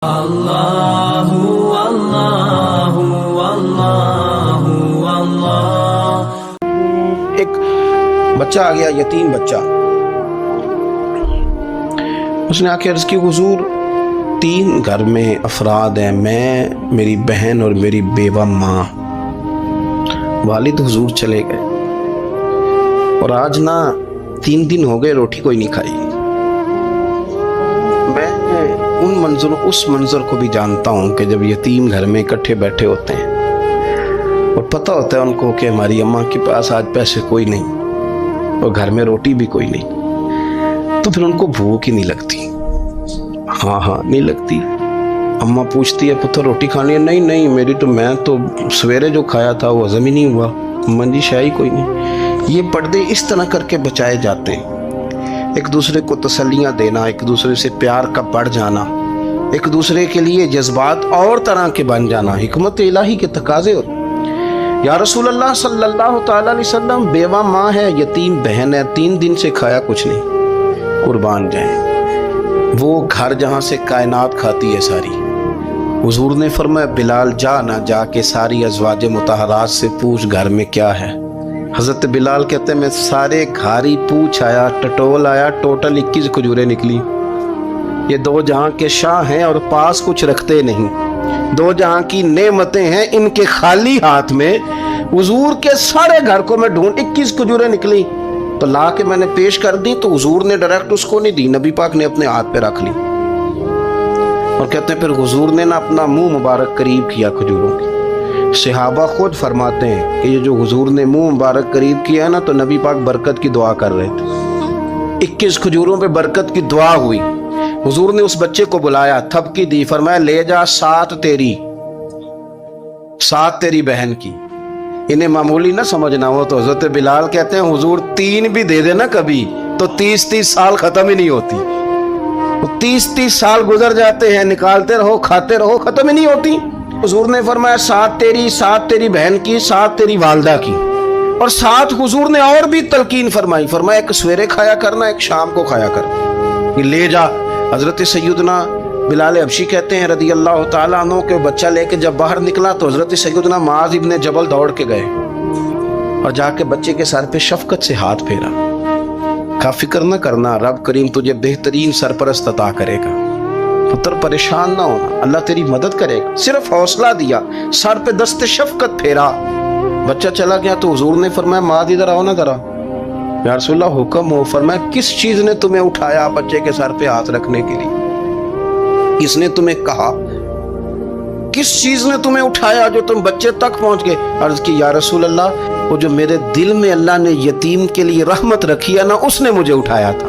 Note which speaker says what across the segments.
Speaker 1: اللہ اللہ اللہ اللہ۔
Speaker 2: ایک بچہ آ گیا، یتیم بچہ، اس نے آ کے عرض کی حضور 3 گھر میں افراد ہیں، میں، میری بہن اور میری بیوہ ماں، والد حضور چلے گئے اور آج نا 3 دن ہو گئے روٹی کوئی نہیں کھائی۔ میں اس منظر کو بھی جانتا ہوں کہ جب یتیم گھر میں اکٹھے بیٹھے ہوتے ہیں اور پتہ ہوتا ہے ان کو کہ ہماری اماں کے پاس آج پیسے کوئی نہیں اور گھر میں روٹی بھی کوئی نہیں، تو پھر ان کو بھوک ہی نہیں لگتی۔ ہاں نہیں لگتی۔ اماں پوچھتی ہے پتر روٹی کھانی ہے؟ نہیں میری تو، میں تو سویرے جو کھایا تھا وہ ہضم ہی نہیں ہوا، اماں جی شاہی کوئی نہیں۔ یہ پردے اس طرح کر کے بچائے جاتے ہیں، ایک دوسرے کو تسلیاں دینا، ایک دوسرے سے پیار کا بڑھ جانا، ایک دوسرے کے لیے جذبات اور طرح کے بن جانا، حکمت الہی کے تقاضے ہوتے۔ یا رسول اللہ صلی اللہ تعالی علیہ وسلم، بیوہ ماں ہے، یتیم بہن ہے، 3 دن سے کھایا کچھ نہیں، قربان جائیں۔ وہ گھر جہاں سے کائنات کھاتی ہے ساری، حضور نے فرمایا بلال جا کے ساری ازواج مطہرات سے پوچھ گھر میں کیا ہے۔ حضرت بلال کہتے ہیں میں سارے گھاری پوچھ آیا، ٹٹول آیا، ٹوٹل 21 کھجوریں نکلی۔ یہ 2 جہاں کے شاہ ہیں اور پاس کچھ رکھتے نہیں، 2 جہاں کی نعمتیں ہیں، ان کے خالی ہاتھ میں حضور کے سارے گھر کو میں ڈھونڈ 21 کھجوریں نکلی تو لا کے میں نے پیش کر دی، تو حضور نے ڈائریکٹ اس کو نہیں دی، نبی پاک نے اپنے ہاتھ پہ رکھ لی اور کہتے ہیں پھر حضور نے نا اپنا منہ مبارک قریب کیا کھجوروں کی۔ صحابہ خود فرماتے ہیں کہ یہ جو حضور نے منہ مبارک قریب کیا ہے نا، تو نبی پاک برکت کی دعا کر رہے تھے۔ 21 کھجوروں پہ برکت کی دعا ہوئی۔ حضور نے اس بچے کو بلایا، تھپکی دی، فرمایا لے جا 7 تیری بہن کی۔ انہیں معمولی نہ سمجھنا ہو تو حضرت بلال کہتے ہیں حضور 3 بھی دے دینا کبھی تو 30 سال ختم ہی نہیں ہوتی، 30 سال گزر جاتے ہیں، نکالتے رہو کھاتے رہو، ختم ہی نہیں ہوتی۔ حضور نے فرمایا 7 تیری بہن کی، 7 تیری والدہ کی، اور 7 حضور نے اور بھی تلقین فرمایا ایک سویرے کھایا کرنا، ایک شام کو کھایا کرنا، یہ لے جا۔ حضرت سیدنا بلال حبشی کہتے ہیں رضی اللہ تعالیٰ عنہ کہ بچہ لے کے جب باہر نکلا تو حضرت سیدنا معاذ ابن جبل دوڑ کے گئے اور جا کے بچے کے سر پہ شفقت سے ہاتھ پھیرا، کا فکر نہ کرنا، رب کریم تجھے بہترین سرپرست عطا کرے گا، پتر پریشان نہ ہونا، اللہ تیری مدد کرے گا، صرف حوصلہ دیا، سر پہ دست شفقت پھیرا، بچہ چلا گیا۔ تو حضور نے فرمایا معاذ ادھر آؤ نا ذرا۔ یا رسول اللہ حکم ہو۔ فرمایا کس چیز نے تمہیں اٹھایا بچے کے سر پہ ہاتھ رکھنے کے لیے؟ کس نے تمہیں کہا؟ کس چیز نے تمہیں اٹھایا جو تم بچے تک پہنچ گئے؟ عرض کی یا رسول اللہ وہ جو میرے دل میں اللہ نے یتیم کے لیے رحمت رکھی ہے نا، اس نے مجھے اٹھایا تھا،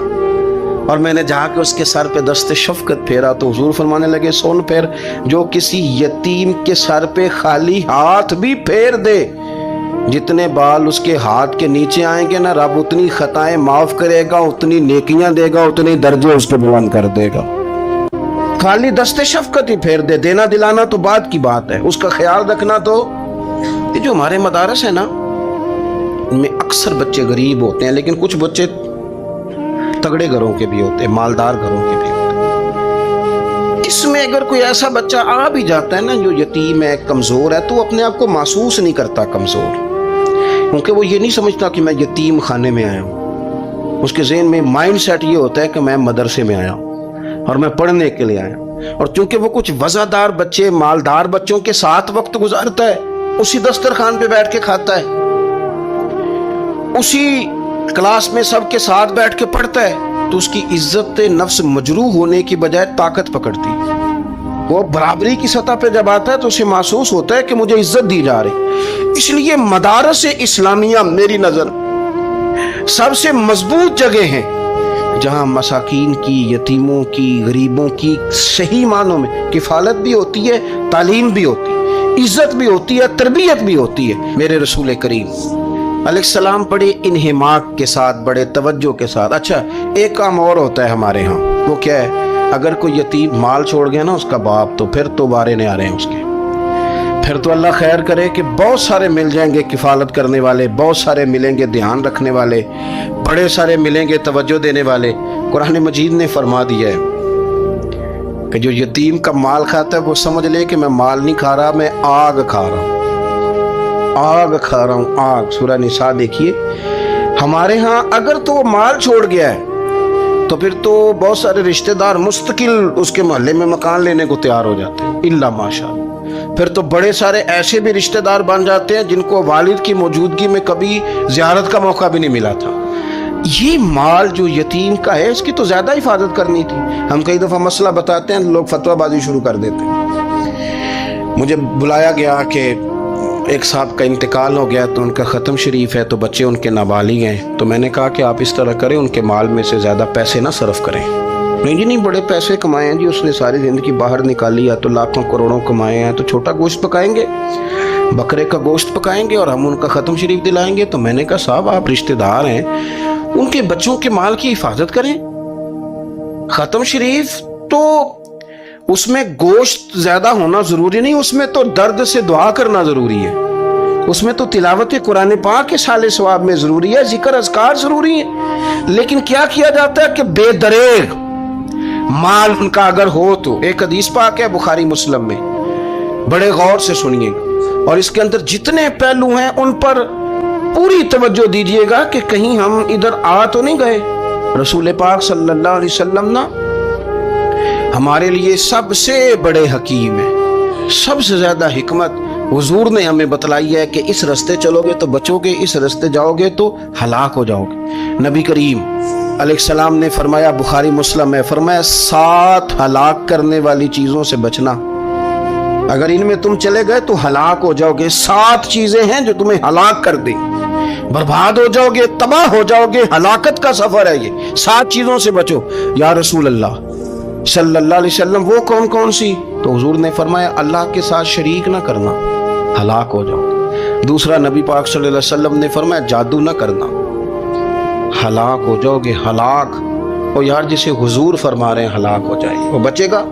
Speaker 2: اور میں نے جا کے اس کے سر پہ دست شفقت پھیرا۔ تو حضور فرمانے لگے سن پھر، جو کسی یتیم کے سر پہ خالی ہاتھ بھی پھیر دے، جتنے بال اس کے ہاتھ کے نیچے آئیں گے نا، رب اتنی خطائیں معاف کرے گا، اتنی نیکیاں دے گا، اتنے درجے اس کے بلند کر دے گا۔ خالی دست شفقت ہی پھیر دے، دینا دلانا تو بعد کی بات ہے، اس کا خیال رکھنا۔ تو یہ جو ہمارے مدارس ہیں نا، ان میں اکثر بچے غریب ہوتے ہیں، لیکن کچھ بچے تگڑے گھروں کے بھی ہوتے ہیں، مالدار گھروں کے بھی ہوتے ہیں۔ اس میں اگر کوئی ایسا بچہ آ بھی جاتا ہے نا جو یتیم ہے، کمزور ہے، تو وہ اپنے آپ کو محسوس نہیں کرتا کمزور، کیونکہ وہ یہ نہیں سمجھتا کہ میں یتیم خانے میں آیا ہوں۔ اس کے ذہن میں مائنڈ سیٹ یہ ہوتا ہے کہ میں مدرسے میں آیا ہوں اور میں پڑھنے کے لیے آیا ہوں۔ اور چونکہ وہ کچھ وزادار بچے، مالدار بچوں کے ساتھ وقت گزارتا ہے، اسی دسترخوان پہ بیٹھ کے کھاتا ہے، اسی کلاس میں سب کے ساتھ بیٹھ کے پڑھتا ہے، تو اس کی عزت نفس مجروح ہونے کی بجائے طاقت پکڑتی ہے۔ وہ برابری کی سطح پہ جب آتا ہے تو اسے محسوس ہوتا ہے کہ مجھے عزت دی جا رہی۔ اس لیے مدارس اسلامیہ میری نظر سب سے مضبوط جگہ ہیں جہاں مساکین کی، یتیموں کی، غریبوں کی صحیح معنوں میں کفالت بھی ہوتی ہے، تعلیم بھی ہوتی ہے، عزت بھی ہوتی ہے، تربیت بھی ہوتی ہے۔ میرے رسول کریم علیہ السلام بڑے انہماک کے ساتھ، بڑے توجہ کے ساتھ۔ اچھا ایک کام اور ہوتا ہے ہمارے ہاں، وہ کیا ہے؟ اگر کوئی یتیم مال چھوڑ گیا نا اس کا باپ، تو پھر تو بارے نہیں آ رہے ہیں اس کے، پھر تو اللہ خیر کرے کہ بہت سارے مل جائیں گے کفالت کرنے والے، بہت سارے ملیں گے دھیان رکھنے والے، بڑے سارے ملیں گے توجہ دینے والے۔ قرآن مجید نے فرما دیا ہے کہ جو یتیم کا مال کھاتا ہے وہ سمجھ لے کہ میں مال نہیں کھا رہا، میں آگ کھا رہا ہوں، آگ کھا رہا ہوں، آگ۔ سورہ نساء دیکھیے، ہمارے ہاں اگر تو وہ مال چھوڑ گیا ہے تو پھر تو بہت سارے رشتہ دار مستقل اس کے محلے میں مکان لینے کو تیار ہو جاتے ہیں، الا ماشاءاللہ۔ پھر تو بڑے سارے ایسے بھی رشتہ دار بن جاتے ہیں جن کو والد کی موجودگی میں کبھی زیارت کا موقع بھی نہیں ملا تھا۔ یہ مال جو یتیم کا ہے اس کی تو زیادہ حفاظت کرنی تھی۔ ہم کئی دفعہ مسئلہ بتاتے ہیں، لوگ فتویٰ بازی شروع کر دیتے ہیں۔ مجھے بلایا گیا کہ ایک صاحب کا انتقال ہو گیا تو ان کا ختم شریف ہے، تو بچے ان کے نابالغ ہیں، تو میں نے کہا کہ آپ اس طرح کریں، ان کے مال میں سے زیادہ پیسے نہ صرف کریں۔ نہیں جی نہیں، بڑے پیسے کمائے ہیں جی، اس نے ساری زندگی باہر نکالی ہے تو لاکھوں کروڑوں کمائے ہیں، تو چھوٹا گوشت پکائیں گے، بکرے کا گوشت پکائیں گے اور ہم ان کا ختم شریف دلائیں گے۔ تو میں نے کہا صاحب آپ رشتہ دار ہیں، ان کے بچوں کے مال کی حفاظت کریں۔ ختم شریف تو اس میں گوشت زیادہ ہونا ضروری نہیں، اس میں تو درد سے دعا کرنا ضروری ہے، اس میں تو تلاوت قرآن پاک کے سال ثواب میں ضروری ہے، ذکر اذکار ضروری ہے۔ لیکن کیا کیا جاتا ہے کہ بے دریغ مال ان کا اگر ہو تو، ایک حدیث پاک ہے بخاری مسلم میں، بڑے غور سے سنیے گا اور اس کے اندر جتنے پہلو ہیں ان پر پوری توجہ دیجیے گا کہ کہیں ہم ادھر آ تو نہیں گئے۔ رسول پاک صلی اللہ علیہ وسلم نا ہمارے لیے سب سے بڑے حکیم ہیں، سب سے زیادہ حکمت حضور نے ہمیں بتلائی ہے کہ اس رستے چلو گے تو بچو گے، اس رستے جاؤ گے تو ہلاک ہو جاؤ گے۔ نبی کریم علیہ السلام نے فرمایا، بخاری مسلم ہے، فرمایا 7 ہلاک کرنے والی چیزوں سے بچنا، اگر ان میں تم چلے گئے تو ہلاک ہو جاؤ گے۔ 7 چیزیں ہیں جو تمہیں ہلاک کر دیں، برباد ہو جاؤ گے، تباہ ہو جاؤ گے، ہلاکت کا سفر ہے یہ، 7 چیزوں سے بچو۔ یا رسول اللہ صلی اللہ علیہ وسلم وہ کون کون سی؟ تو حضور نے فرمایا اللہ کے ساتھ شریک نہ کرنا، ہلاک ہو جاؤ گے۔ دوسرا نبی پاک صلی اللہ علیہ وسلم نے فرمایا جادو نہ کرنا، ہلاک ہو جاؤ گے، ہلاک۔ اور یار جسے حضور فرما رہے ہیں ہلاک ہو جائے وہ بچے گا؟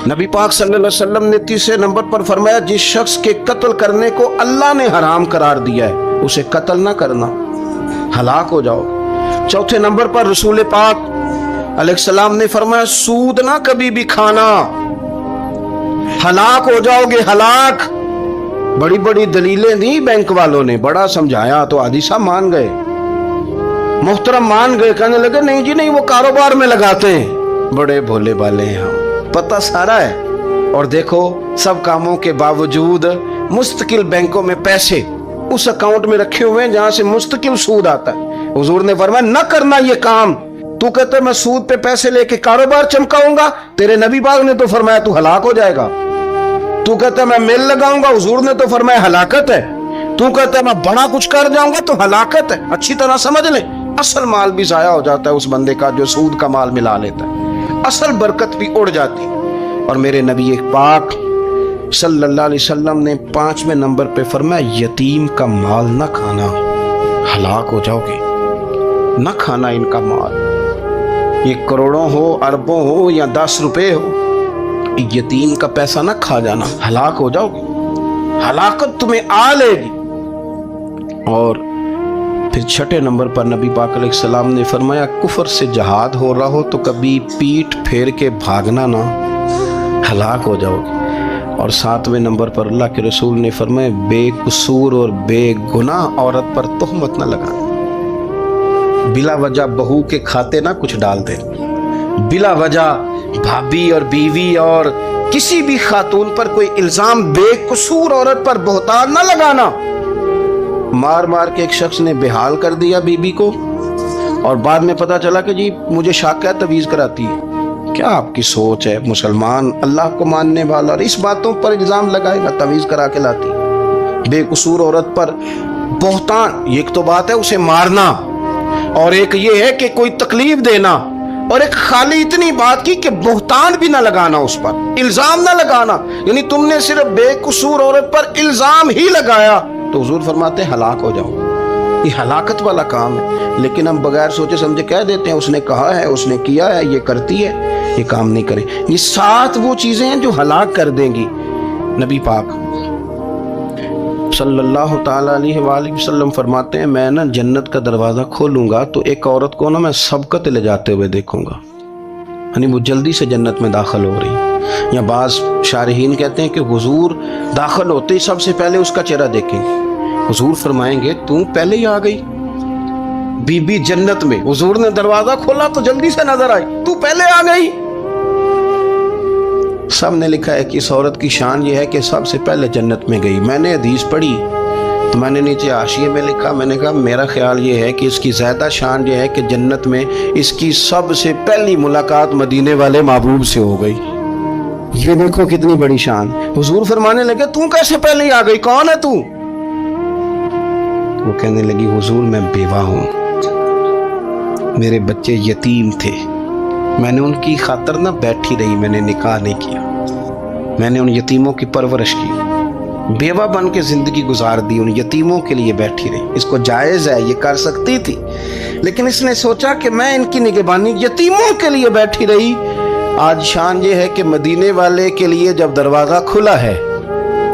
Speaker 2: نبی پاک صلی اللہ علیہ وسلم نے تیسرے نمبر پر فرمایا جس شخص کے قتل کرنے کو اللہ نے حرام قرار دیا ہے اسے قتل نہ کرنا، ہلاک ہو جاؤ گے۔ چوتھے نمبر پر رسول پاک علیہ السلام نے فرمایا سود نہ کبھی بھی کھانا، ہلاک ہو جاؤ گے، ہلاک۔ بڑی بڑی دلیلیں دی بینک والوں نے، بڑا سمجھایا تو عادی صاحب مان گئے، محترم مان گئے، کہنے لگے نہیں جی نہیں وہ کاروبار میں لگاتے ہیں، بڑے بھولے بالے ہیں ہم، پتہ سارا ہے۔ اور دیکھو سب کاموں کے باوجود مستقل بینکوں میں پیسے اس اکاؤنٹ میں رکھے ہوئے ہیں جہاں سے مستقل سود آتا ہے۔ حضور نے فرمایا نہ کرنا یہ کام۔ تو کہتا ہے میں سود پہ پیسے لے کے کاروبار چمکاؤں گا، تیرے نبی پاک نے تو فرمایا تو ہلاک ہو جائے گا۔ تو کہتا ہے میں میل لگاؤں گا، حضور نے تو فرمایا ہلاکت ہے۔ تو کہتا ہے میں بڑا کچھ کر جاؤں گا تو ہلاکت ہے۔ اچھی طرح سمجھ لیں، اصل مال بھی ضائع ہو جاتا ہے اس بندے کا جو سود کا مال ملا لیتا ہے، اصل برکت بھی اڑ جاتی ہے۔ اور میرے نبی پاک صلی اللہ علیہ وسلم نے 5ویں نمبر پہ فرمایا یتیم کا مال نہ کھانا، ہلاک ہو جاؤ گے، نہ کھانا ان کا مال، یہ کروڑوں ہو، اربوں ہو یا 10 روپے ہو، یتیم کا پیسہ نہ کھا جانا، ہلاک ہو جاؤ گے، ہلاکت تمہیں آ لے گی۔ اور پھر 6 نمبر پر نبی پاک علیہ السلام نے فرمایا کفر سے جہاد ہو رہا ہو تو کبھی پیٹ پھیر کے بھاگنا نہ، ہلاک ہو جاؤ گے۔ اور 7ویں نمبر پر اللہ کے رسول نے فرمایا بے قصور اور بے گناہ عورت پر تہمت نہ لگانا، بلا وجہ بہو کے کھاتے نہ کچھ ڈال دیں، بلا وجہ بھابھی اور بیوی اور کسی بھی خاتون پر کوئی الزام بے قصور عورت پر بہتان نہ لگانا۔ مار مار کے ایک شخص نے بحال کر دیا بیوی کو اور بعد میں پتا چلا کہ جی مجھے شاک ہے تعویذ کراتی ہے۔ کیا آپ کی سوچ ہے؟ مسلمان اللہ کو ماننے والا اور اس باتوں پر الزام لگائے گا تعویذ کرا کے لاتی بے قصور عورت پر بہتان؟ ایک تو بات ہے اسے مارنا اور ایک یہ ہے کہ کوئی تکلیف دینا، اور ایک خالی اتنی بات کی کہ بہتان بھی نہ لگانا، اس پر الزام نہ لگانا، یعنی تم نے صرف بے قصور عورت پر الزام ہی لگایا تو حضور فرماتے ہیں ہلاک ہو جاؤ۔ یہ ہلاکت والا کام ہے، لیکن ہم بغیر سوچے سمجھے کہہ دیتے ہیں اس نے کہا ہے، اس نے کیا ہے، یہ کرتی ہے، یہ کام نہیں کرے۔ یہ 7 وہ چیزیں ہیں جو ہلاک کر دیں گی۔ نبی پاک صلی اللہ تعالیٰ علیہ وآلہ وسلم فرماتے ہیں میں نا جنت کا دروازہ کھولوں گا تو ایک عورت کو نا میں سبقت لے جاتے ہوئے دیکھوں گا، یعنی وہ جلدی سے جنت میں داخل ہو رہی. یا بعض شارحین کہتے ہیں کہ حضور داخل ہوتے ہی سب سے پہلے اس کا چہرہ دیکھیں گے. حضور فرمائیں گے تو پہلے ہی آ گئی بی بی جنت میں. حضور نے دروازہ کھولا تو جلدی سے نظر آئی, تو پہلے آ گئی. سب نے لکھا ہے کہ اس عورت کی شان یہ ہے کہ سب سے پہلے جنت میں گئی. میں نے حدیث پڑھی تو میں نے نیچے حاشیے میں لکھا, میں نے کہا میرا خیال یہ ہے کہ اس کی زیادہ شان یہ ہے کہ جنت میں اس کی سب سے پہلی ملاقات مدینے والے محبوب سے ہو گئی. یہ دیکھو کتنی بڑی شان. حضور فرمانے لگے تو کیسے پہلے ہی آ گئی, کون ہے تو؟ وہ کہنے لگی حضور میں بیوہ ہوں, میرے بچے یتیم تھے, میں نے ان کی خاطر نہ بیٹھی رہی, میں نے نکاح نہیں کیا, میں نے ان یتیموں کی پرورش کی, بیوہ بن کے زندگی گزار دی, ان یتیموں کے لیے بیٹھی رہی. اس کو جائز ہے, یہ کر سکتی تھی, لیکن اس نے سوچا کہ میں ان کی نگہبانی یتیموں کے لیے بیٹھی رہی. آج شان یہ ہے کہ مدینے والے کے لیے جب دروازہ کھلا ہے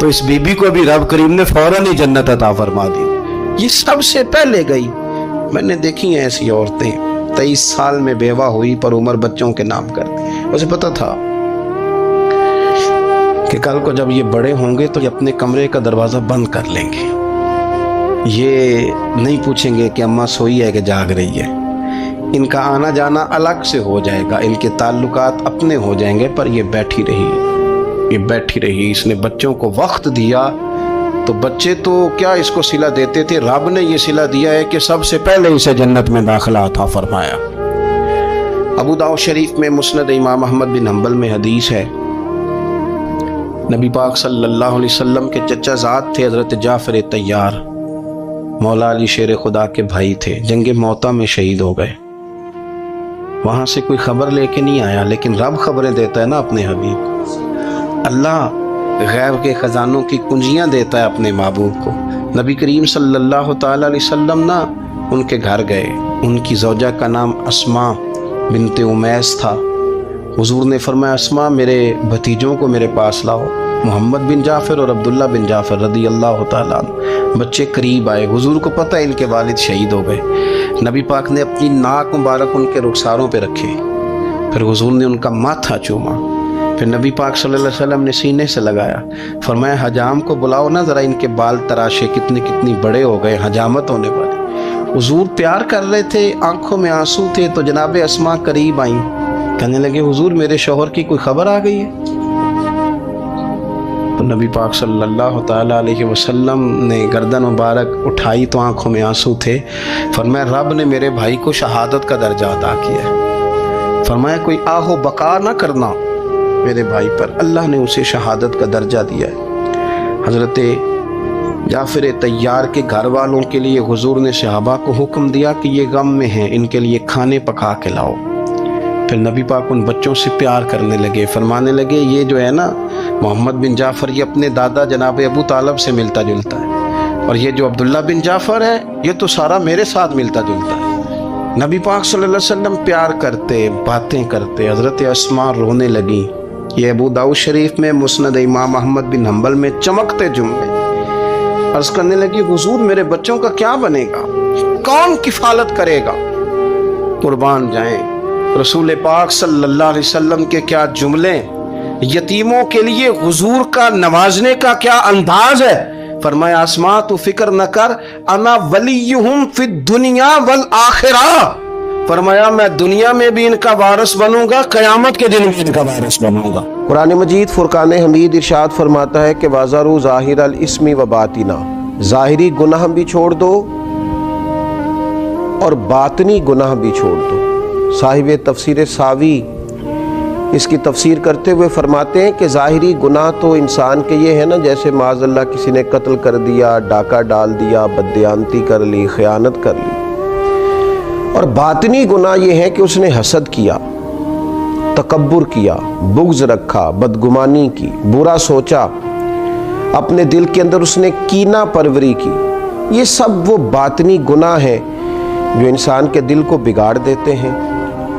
Speaker 2: تو اس بی بی کو بھی رب کریم نے فوراً ہی جنت عطا فرما دی. یہ سب سے پہلے گئی. میں نے دیکھی ہیں ایسی عورتیں 23 سال میں بیوہ ہوئی پر عمر بچوں کے نام کرتی. اسے پتا تھا کہ کل کو جب یہ بڑے ہوں گے تو یہ اپنے کمرے کا دروازہ بند کر لیں گے, یہ نہیں پوچھیں گے کہ اماں سوئی ہے کہ جاگ رہی ہے. ان کا آنا جانا الگ سے ہو جائے گا, ان کے تعلقات اپنے ہو جائیں گے, پر یہ بیٹھی رہی, یہ بیٹھی رہی. اس نے بچوں کو وقت دیا تو بچے تو کیا اس کو صلہ دیتے تھے, رب نے یہ صلہ دیا ہے کہ سب سے پہلے اسے جنت میں داخلہ عطا فرمایا. ابو داؤد شریف میں مسند امام احمد بن حنبل میں حدیث ہے, نبی پاک صلی اللہ علیہ وسلم کے چچا زاد تھے حضرت جعفر طیار, مولا علی شیر خدا کے بھائی تھے, جنگ موطا میں شہید ہو گئے. وہاں سے کوئی خبر لے کے نہیں آیا, لیکن رب خبریں دیتا ہے نا اپنے حبیب کو. اللہ غیب کے خزانوں کی کنجیاں دیتا ہے اپنے محبوب کو. نبی کریم صلی اللہ تعالی علیہ وسلم نا ان کے گھر گئے, ان کی زوجہ کا نام اسماء بنت امیس تھا. حضور نے فرمایا اسماء میرے بھتیجوں کو میرے پاس لاؤ, محمد بن جعفر اور عبداللہ بن جعفر رضی اللہ تعالیٰ عنہ. بچے قریب آئے, حضور کو پتہ ہے ان کے والد شہید ہو گئے. نبی پاک نے اپنی ناک مبارک ان کے رخساروں پہ رکھے, پھر حضور نے ان کا ماتھا چوما, پھر نبی پاک صلی اللہ علیہ وسلم نے سینے سے لگایا, فرمایا حجام کو بلاؤ نا ذرا, ان کے بال تراشے کتنی بڑے ہو گئے, حجامت ہونے والی. حضور پیار کر رہے تھے, آنکھوں میں آنسو تھے, تو جناب اسماء قریب آئیں, کہنے لگے حضور میرے شوہر کی کوئی خبر آ گئی ہے؟ تو نبی پاک صلی اللہ تعالیٰ علیہ وسلم نے گردن مبارک اٹھائی تو آنکھوں میں آنسو تھے. فرمایا رب نے میرے بھائی کو شہادت کا درجہ عطا کیا ہے. فرمایا کوئی آہو بقا نہ کرنا میرے بھائی پر, اللہ نے اسے شہادت کا درجہ دیا ہے. حضرت جعفر طیار کے گھر والوں کے لیے حضور نے صحابہ کو حکم دیا کہ یہ غم میں ہیں, ان کے لیے کھانے پکا کے لاؤ. پھر نبی پاک ان بچوں سے پیار کرنے لگے, فرمانے لگے یہ جو ہے نا محمد بن جعفر یہ اپنے دادا جناب ابو طالب سے ملتا جلتا ہے, اور یہ جو عبداللہ بن جعفر ہے یہ تو سارا میرے ساتھ ملتا جلتا ہے. نبی پاک صلی اللہ علیہ وسلم پیار کرتے, باتیں کرتے. حضرت اسماء رونے لگی. یہ ابو داؤد شریف میں مسند امام احمد بن حنبل میں چمکتے جملے. عرض کرنے لگی حضور میرے بچوں کا کیا بنے گا, کون کفالت کرے گا؟ قربان جائیں رسول پاک صلی اللہ علیہ وسلم کے کیا جملے, یتیموں کے لیے حضور کا نوازنے کا کیا انداز ہے. فرمایا اسماء تو فکر نہ کر, انا ولیہم فی الدنیا والآخرہ. فرمایا میں دنیا میں بھی ان کا وارث بنوں گا, قیامت کے دن بھی ان کا وارث بنوں گا. قرآن مجید فرقان حمید ارشاد فرماتا ہے کہ وَذَرُوا ظَاهِرَ الْإِثْمِ وَبَاطِنَهُ, ظاہری گناہ بھی چھوڑ دو اور باطنی گناہ بھی چھوڑ دو. صاحب تفسیر ساوی اس کی تفسیر کرتے ہوئے فرماتے ہیں کہ ظاہری گناہ تو انسان کے یہ ہے نا, جیسے معاذ اللہ کسی نے قتل کر دیا, ڈاکہ ڈال دیا, بددیانتی کر لی, خیانت کر لی. اور باطنی گناہ یہ ہے کہ اس نے حسد کیا, تکبر کیا, بغض رکھا, بدگمانی کی, برا سوچا, اپنے دل کے اندر اس نے کینہ پروری کی. یہ سب وہ باطنی گناہ ہیں جو انسان کے دل کو بگاڑ دیتے ہیں,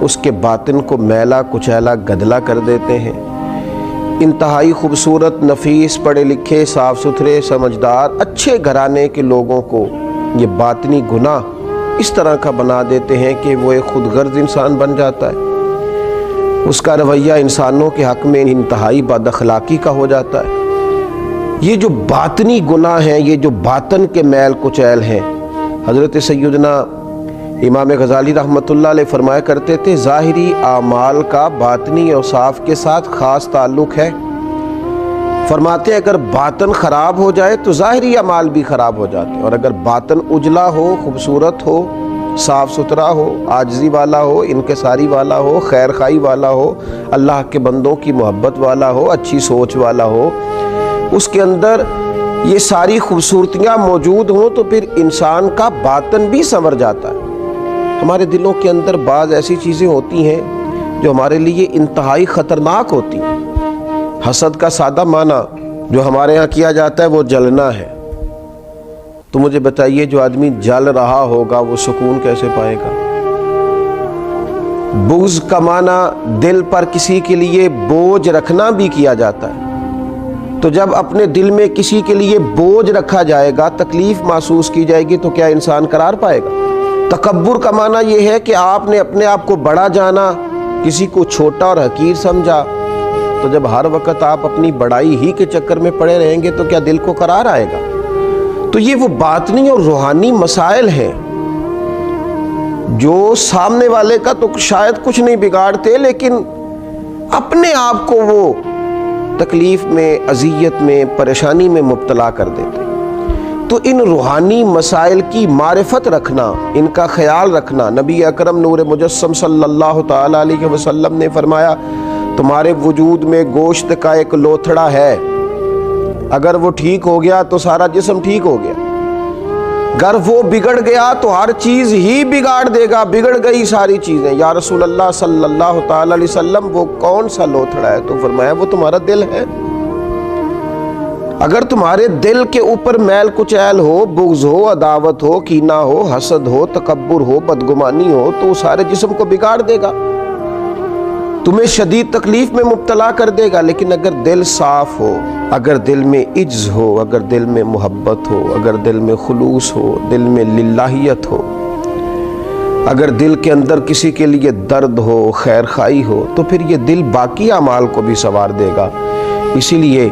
Speaker 2: اس کے باطن کو میلا کچیلا گدلا کر دیتے ہیں. انتہائی خوبصورت, نفیس, پڑھے لکھے, صاف ستھرے, سمجھدار, اچھے گھرانے کے لوگوں کو یہ باطنی گناہ اس طرح کا بنا دیتے ہیں کہ وہ ایک خود غرض انسان بن جاتا ہے. اس کا رویہ انسانوں کے حق میں انتہائی بد اخلاقی کا ہو جاتا ہے۔ یہ جو باطنی گناہ ہیں، یہ جو باطن کے میل کچیل ہیں، حضرت سیدنا امام غزالی رحمۃ اللہ علیہ فرمایا کرتے تھے ظاہری اعمال کا باطنی اوصاف کے ساتھ خاص تعلق ہے۔ فرماتے ہیں اگر باطن خراب ہو جائے تو ظاہری اعمال بھی خراب ہو جاتے ہیں، اور اگر باطن اجلا ہو، خوبصورت ہو، صاف ستھرا ہو، عاجزی والا ہو، انکساری والا ہو، خیر خواہی والا ہو، اللہ کے بندوں کی محبت والا ہو، اچھی سوچ والا ہو، اس کے اندر یہ ساری خوبصورتیاں موجود ہوں تو پھر انسان کا باطن بھی سنور جاتا ہے۔ ہمارے دلوں کے اندر بعض ایسی چیزیں ہوتی ہیں جو ہمارے لیے انتہائی خطرناک ہوتی ہیں۔ حسد کا سادہ معنی جو ہمارے ہاں کیا جاتا ہے وہ جلنا ہے۔ تو مجھے بتائیے جو آدمی جل رہا ہوگا وہ سکون کیسے پائے گا؟ بغض کا معنی دل پر کسی کے لیے بوجھ رکھنا بھی کیا جاتا ہے۔ تو جب اپنے دل میں کسی کے لیے بوجھ رکھا جائے گا، تکلیف محسوس کی جائے گی، تو کیا انسان قرار پائے گا؟ تکبر کا معنی یہ ہے کہ آپ نے اپنے آپ کو بڑا جانا، کسی کو چھوٹا اور حقیر سمجھا۔ تو جب ہر وقت آپ اپنی بڑائی ہی کے چکر میں پڑے رہیں گے تو کیا دل کو قرار آئے گا؟ تو یہ وہ باطنی اور روحانی مسائل ہیں جو سامنے والے کا تو شاید کچھ نہیں بگاڑتے، لیکن اپنے آپ کو وہ تکلیف میں، اذیت میں، پریشانی میں مبتلا کر دیتے۔ تو ان روحانی مسائل کی معرفت رکھنا، ان کا خیال رکھنا، نبی اکرم نور مجسم صلی اللہ تعالی علیہ وسلم نے فرمایا تمہارے وجود میں گوشت کا ایک لوتھڑا ہے، اگر وہ ٹھیک ہو گیا تو سارا جسم ٹھیک ہو گیا، اگر وہ بگڑ گیا تو ہر چیز ہی بگاڑ دے گا، بگڑ گئی ساری چیزیں۔ یا رسول اللہ صلی اللہ تعالی علیہ وسلم وہ کون سا لوتھڑا ہے؟ تو فرمایا وہ تمہارا دل ہے۔ اگر تمہارے دل کے اوپر میل کچیل ہو، بغض ہو، عداوت ہو، کینہ ہو، حسد ہو، تکبر ہو، بدگمانی ہو، تو وہ سارے جسم کو بگاڑ دے گا، تمہیں شدید تکلیف میں مبتلا کر دے گا۔ لیکن اگر دل صاف ہو، اگر دل میں عجز ہو، اگر دل میں محبت ہو، اگر دل میں خلوص ہو، دل میں للہیت ہو، اگر دل کے اندر کسی کے لیے درد ہو، خیر خواہی ہو، تو پھر یہ دل باقی اعمال کو بھی سنوار دے گا۔ اسی لیے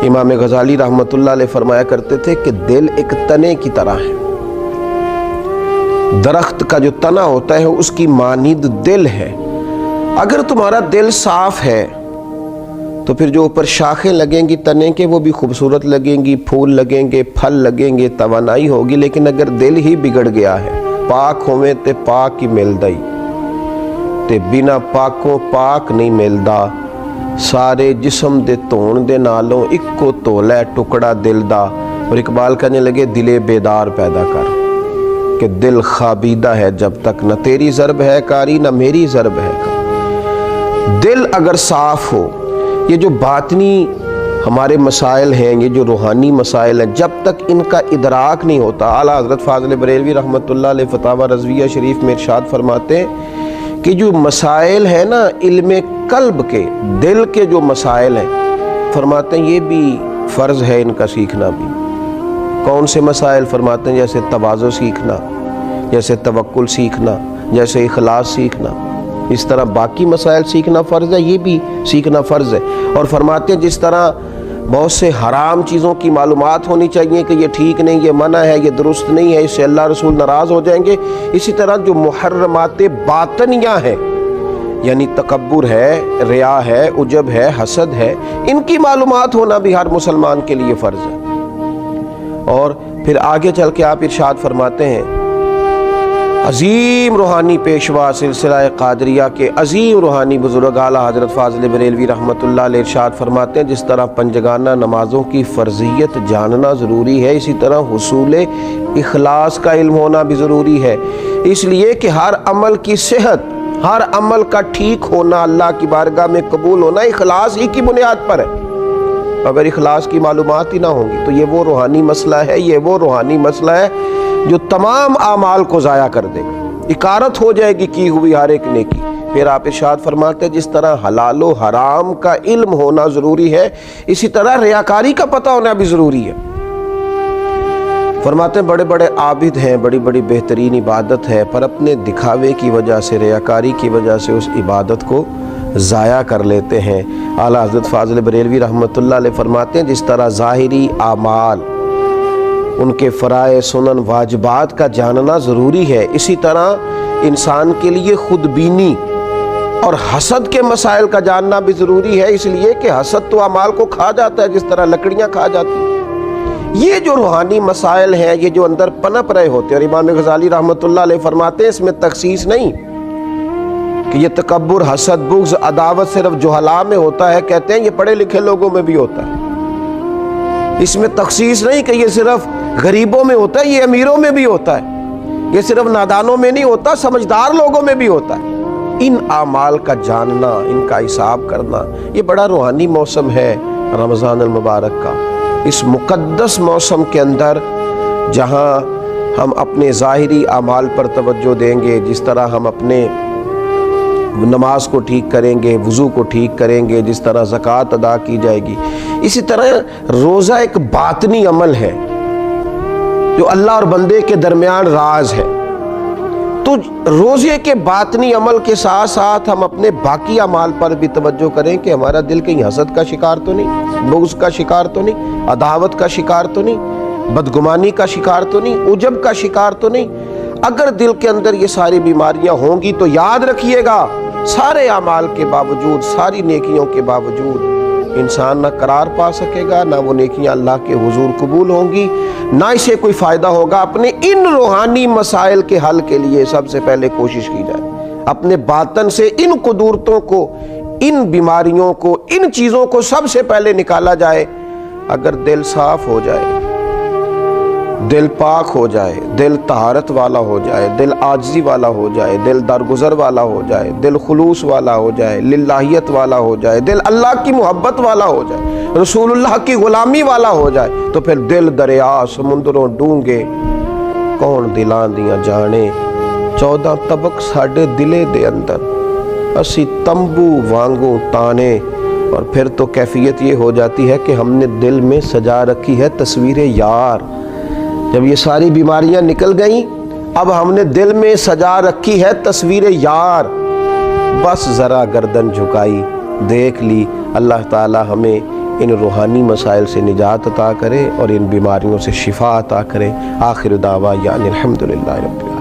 Speaker 2: امام غزالی رحمۃ اللہ علیہ فرمایا کرتے تھے کہ دل ایک تنے کی طرح ہے۔ درخت کا جو تنا ہوتا ہے اس کی مانند دل ہے۔ اگر تمہارا دل صاف ہے تو پھر جو اوپر شاخیں لگیں گی تنے کے وہ بھی خوبصورت لگیں گی، پھول لگیں گے، پھل لگیں گے، توانائی ہوگی۔ لیکن اگر دل ہی بگڑ گیا ہے، پاک ہوئے تے پاک ہی ملدائی تے بنا پاکوں پاک نہیں ملدا، سارے جسم دے تون دے نالوں اکو تولے ٹکڑا دل دا۔ اور اقبال کہنے لگے دلے بیدار پیدا کر، کہ دل خوابیدہ ہے جب تک، نہ تیری ضرب ہے کاری نہ میری ضرب ہے کاری۔ دل اگر صاف ہو، یہ جو باطنی ہمارے مسائل ہیں، یہ جو روحانی مسائل ہیں، جب تک ان کا ادراک نہیں ہوتا، اعلیٰ حضرت فاضل بریلوی رحمۃ اللہ علیہ فتاوی رضویہ شریف میں ارشاد فرماتے ہیں کہ جو مسائل ہیں نا علم قلب کے، دل کے جو مسائل ہیں، فرماتے ہیں یہ بھی فرض ہے ان کا سیکھنا بھی۔ کون سے مسائل؟ فرماتے ہیں جیسے تواضع سیکھنا، جیسے توکل سیکھنا، جیسے اخلاص سیکھنا، اس طرح باقی مسائل سیکھنا فرض ہے، یہ بھی سیکھنا فرض ہے۔ اور فرماتے ہیں جس طرح بہت سے حرام چیزوں کی معلومات ہونی چاہیے کہ یہ ٹھیک نہیں، یہ منع ہے، یہ درست نہیں ہے، اس سے اللہ رسول ناراض ہو جائیں گے، اسی طرح جو محرمات باطنیہ ہیں، یعنی تکبر ہے، ریا ہے، عجب ہے، حسد ہے، ان کی معلومات ہونا بھی ہر مسلمان کے لیے فرض ہے۔ اور پھر آگے چل کے آپ ارشاد فرماتے ہیں عظیم روحانی پیشوا سلسلہ قادریہ کے عظیم روحانی بزرگ اعلیٰ حضرت فاضل بریلوی رحمۃ اللہ علیہ ارشاد فرماتے ہیں جس طرح پنجگانہ نمازوں کی فرضیت جاننا ضروری ہے، اسی طرح حصول اخلاص کا علم ہونا بھی ضروری ہے۔ اس لیے کہ ہر عمل کی صحت، ہر عمل کا ٹھیک ہونا، اللہ کی بارگاہ میں قبول ہونا اخلاص ہی کی بنیاد پر ہے۔ اگر اخلاص کی معلومات ہی نہ ہوں گی تو یہ وہ روحانی مسئلہ ہے، یہ وہ روحانی مسئلہ ہے جو تمام اعمال کو ضائع کر دے گا، اکارت ہو جائے گی کی ہوئی ہر ایک نیکی۔ پھر آپ ارشاد فرماتے ہیں جس طرح حلال و حرام کا علم ہونا ضروری ہے، اسی طرح ریاکاری کا پتہ ہونا بھی ضروری ہے۔ فرماتے ہیں بڑے بڑے عابد ہیں، بڑی بڑی بہترین عبادت ہے، پر اپنے دکھاوے کی وجہ سے، ریاکاری کی وجہ سے اس عبادت کو ضائع کر لیتے ہیں۔ اعلیٰ حضرت فاضل بریلوی رحمۃ اللہ علیہ فرماتے ہیں جس طرح ظاہری اعمال ان کے فرائض سنن واجبات کا جاننا ضروری ہے، اسی طرح انسان کے لیے خود بینی اور حسد کے مسائل کا جاننا بھی ضروری ہے، اس لیے کہ حسد تو اعمال کو کھا جاتا ہے جس طرح لکڑیاں کھا جاتی ہیں۔ یہ جو روحانی مسائل ہیں یہ جو اندر پنپ رہے ہوتے ہیں، اور امام غزالی رحمۃ اللہ علیہ فرماتے ہیں اس میں تخصیص نہیں کہ یہ تکبر، حسد، بغض، عداوت صرف جہلاء میں ہوتا ہے، کہتے ہیں یہ پڑھے لکھے لوگوں میں بھی ہوتا ہے۔ اس میں تخصیص نہیں کہ یہ صرف غریبوں میں ہوتا ہے، یہ امیروں میں بھی ہوتا ہے، یہ صرف نادانوں میں نہیں ہوتا، سمجھدار لوگوں میں بھی ہوتا ہے۔ ان اعمال کا جاننا، ان کا حساب کرنا، یہ بڑا روحانی موسم ہے رمضان المبارک کا۔ اس مقدس موسم کے اندر جہاں ہم اپنے ظاہری اعمال پر توجہ دیں گے، جس طرح ہم اپنے نماز کو ٹھیک کریں گے، وضو کو ٹھیک کریں گے، جس طرح زکوٰۃ ادا کی جائے گی، اسی طرح روزہ ایک باطنی عمل ہے جو اللہ اور بندے کے درمیان راز ہے۔ تو روزے کے باطنی عمل کے ساتھ ساتھ ہم اپنے باقی اعمال پر بھی توجہ کریں کہ ہمارا دل کہیں حسد کا شکار تو نہیں، بغض کا شکار تو نہیں، عداوت کا شکار تو نہیں، بدگمانی کا شکار تو نہیں، عجب کا شکار تو نہیں۔ اگر دل کے اندر یہ ساری بیماریاں ہوں گی تو یاد رکھیے گا سارے اعمال کے باوجود، ساری نیکیوں کے باوجود انسان نہ قرار پا سکے گا، نہ وہ نیکیاں اللہ کے حضور قبول ہوں گی، نہ اسے کوئی فائدہ ہوگا۔ اپنے ان روحانی مسائل کے حل کے لیے سب سے پہلے کوشش کی جائے اپنے باطن سے ان قدورتوں کو، ان بیماریوں کو، ان چیزوں کو سب سے پہلے نکالا جائے۔ اگر دل صاف ہو جائے، دل پاک ہو جائے، دل طہارت والا ہو جائے، دل عاجزی والا ہو جائے، دل درگزر والا ہو جائے، دل خلوص والا ہو جائے، للہیت والا ہو جائے، دل اللہ کی محبت والا ہو جائے، رسول اللہ کی غلامی والا ہو جائے، تو پھر دل دریا سمندروں ڈونگے کون دلاں دیاں جانے، 14 طبق ساڈے دلے دے اندر اسی تمبو وانگوں تانے۔ اور پھر تو کیفیت یہ ہو جاتی ہے کہ ہم نے دل میں سجا رکھی ہے تصویر یار۔ جب یہ ساری بیماریاں نکل گئیں، اب ہم نے دل میں سجا رکھی ہے تصویر یار، بس ذرا گردن جھکائی، دیکھ لی۔ اللہ تعالی ہمیں ان روحانی مسائل سے نجات عطا کرے اور ان بیماریوں سے شفا عطا کرے۔ آخر دعویٰ یعنی الحمدللہ رب العالمین۔